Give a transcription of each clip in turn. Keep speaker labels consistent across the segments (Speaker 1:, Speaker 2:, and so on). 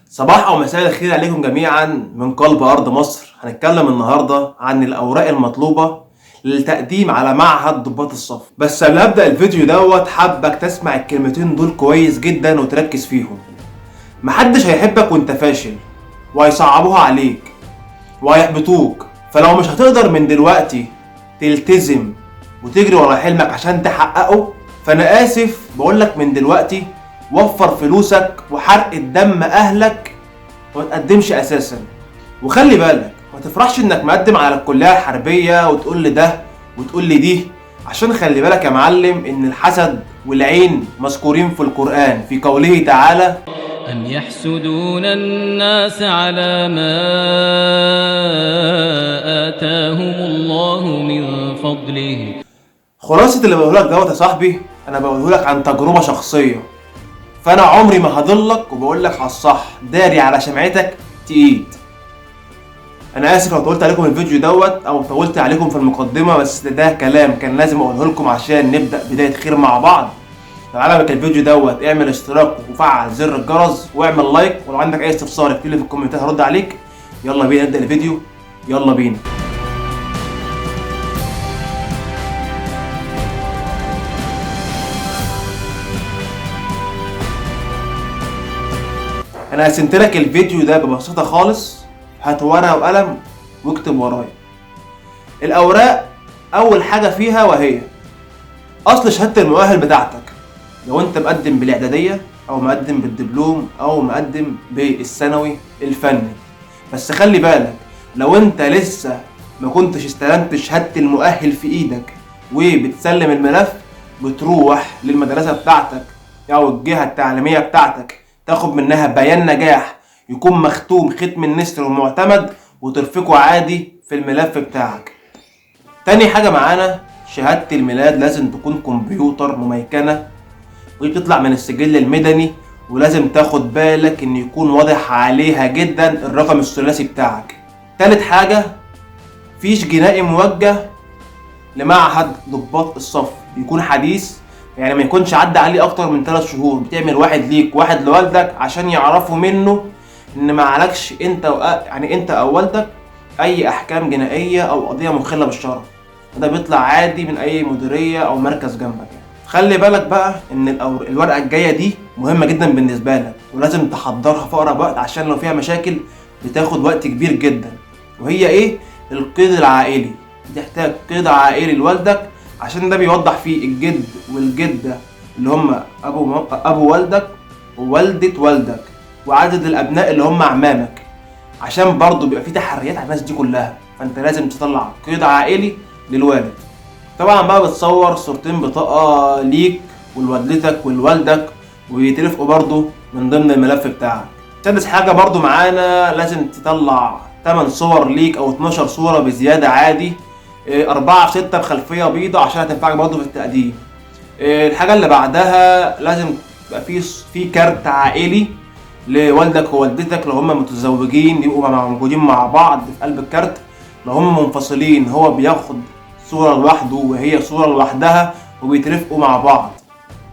Speaker 1: صباح أو مساء الخير عليكم جميعا من قلب أرض مصر. هنتكلم النهاردة عن الأوراق المطلوبة للتقديم على معهد ضباط الصف. بس قبل أبدأ الفيديو حابك تسمع الكلمتين دول كويس جدا وتركز فيهم. محدش هيحبك وانت فاشل، وهيصعبوها عليك وهيحبطوك. فلو مش هتقدر من دلوقتي تلتزم وتجري ورا حلمك عشان تحققه، فأنا آسف بقولك من دلوقتي وفر فلوسك وحرق الدم اهلك وما تقدمش اساسا. وخلي بالك ما تفرحش انك مقدم على الكليه الحربيه وتقول لي ده وتقول لي دي، عشان خلي بالك يا معلم ان الحسد والعين مذكورين في القران في قوله تعالى:
Speaker 2: أم يحسدون الناس على ما آتاهم الله من فضله.
Speaker 1: خلاصة اللي بقوله لك يا صاحبي انا بقوله لك عن تجربه شخصيه، فانا عمري ما هضلك وبقول لك على الصح، داري على شمعتك تقيد. انا اسف لو طولت عليكم الفيديو او طولت عليكم في المقدمه، بس ده كلام كان لازم اقوله لكم عشان نبدا بدايه خير مع بعض. لو عجبك الفيديو اعمل اشتراك وفعل زر الجرس واعمل لايك، ولو عندك اي استفسار اكتب لي في الكومنتات هرد عليك. يلا بينا نبدا الفيديو، يلا بينا. انا قسمت لك الفيديو ده ببساطه خالص، هات ورقه وقلم واكتب ورايا. الاوراق اول حاجه فيها وهي اصل شهاده المؤهل بتاعتك، لو انت مقدم بالاعداديه او مقدم بالدبلوم او مقدم بالثانوي الفني. بس خلي بالك لو انت لسه ما كنتش استلمت شهاده المؤهل في ايدك وبتسلم الملف، بتروح للمدرسه بتاعتك او الجهه التعليميه بتاعتك تاخد منها بيان نجاح يكون مختوم ختم النسر ومعتمد، وترفقه عادي في الملف بتاعك. تاني حاجة معانا شهادة الميلاد، لازم تكون كمبيوتر مميكنة وتطلع من السجل المدني، ولازم تاخد بالك ان يكون واضح عليها جدا الرقم الثلاثي بتاعك. تالت حاجة فيش جنائي موجه لمعهد ضباط الصف، يكون حديث، يعني ما يكونش عدى عليه اكتر من 3 شهور. بتعمل واحد ليك واحد لوالدك عشان يعرفوا منه ان ما عليكش انت او والدك اي احكام جنائيه او قضيه مخله بالشرع. ده بيطلع عادي من اي مديريه او مركز جنبك. خلي بالك بقى ان الورقه الجايه دي مهمه جدا بالنسبه لك، ولازم تحضرها في اقرب وقت عشان لو فيها مشاكل بتاخد وقت كبير جدا. وهي ايه؟ القيد العائلي. بتحتاج قيد عائلي لوالدك عشان ده بيوضح فيه الجد والجده اللي هم ابو والدك ووالده والدك، وعدد الابناء اللي هم اعمامك، عشان برضو بيبقى فيه تحريات على الناس دي كلها. فانت لازم تطلع قيد عائلي للوالد. طبعا بقى بتصور صورتين بطاقه ليك ولوالدتك ولوالدك ويترفقوا برضو من ضمن الملف بتاعك. سادس حاجه برضو معانا لازم تطلع 8 صور ليك او 12 صوره بزياده عادي، 4 في 6 بخلفيه بيضاء عشان هتنفعك برضو في التقديم. الحاجه اللي بعدها لازم يبقى في كارت عائلي لوالدك ووالدتك، لو هم متزوجين يبقوا موجودين مع بعض في قلب الكارت، لو هم منفصلين هو بياخد صورة لوحده وهي صورة لوحدها وبيترفقوا مع بعض.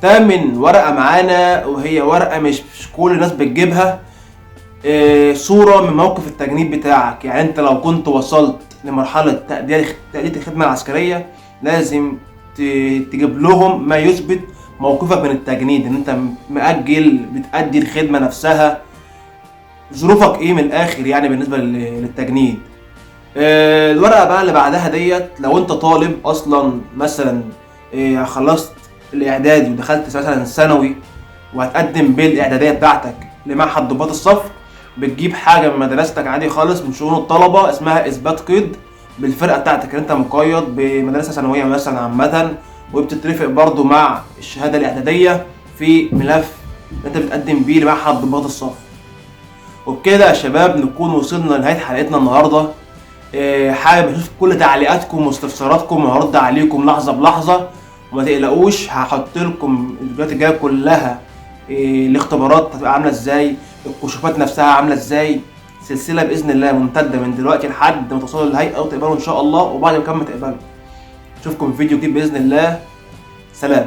Speaker 1: تامن ورقة معانا وهي ورقة مش كل الناس بتجيبها، صورة من موقف التجنيد بتاعك. يعني انت لو كنت وصلت لمرحلة تأدية الخدمة العسكرية لازم تجيب لهم ما يثبت موقفك من التجنيد، ان انت مأجل بتأدي الخدمة نفسها، ظروفك ايه من الاخر يعني بالنسبة للتجنيد. الورقة بقى اللي بعدها لو انت طالب اصلا مثلا خلصت الاعدادي ودخلت مثلا ثانوي وهتقدم بالاعدادية بتاعتك لمعهد ضباط الصف، بتجيب حاجة من مدرستك عادي خالص من شؤون الطلبة اسمها اثبات قيد بالفرقة بتاعتك ان انت مقيد بمدرسة ثانوية مثلا عامة، وبتترفق برضو مع الشهادة الاعدادية في ملف انت بتقدم بيه لمعهد ضباط الصف. وبكده يا شباب نكون وصلنا لنهاية حلقتنا النهاردة. حابب اشوف كل تعليقاتكم واستفساراتكم وهرد عليكم لحظة بلحظة، وما تقلقوش هحط لكم الفيديوهات الجاية كلها الاختبارات هتبقى عاملة ازاي، الكشوفات نفسها عاملة ازاي، سلسلة بإذن الله ممتدة من دلوقتي لحد ما توصلوا للهيئة وتقبلوا ان شاء الله، وبعد ما تقبلوا اشوفكم في فيديو جديد بإذن الله. سلام.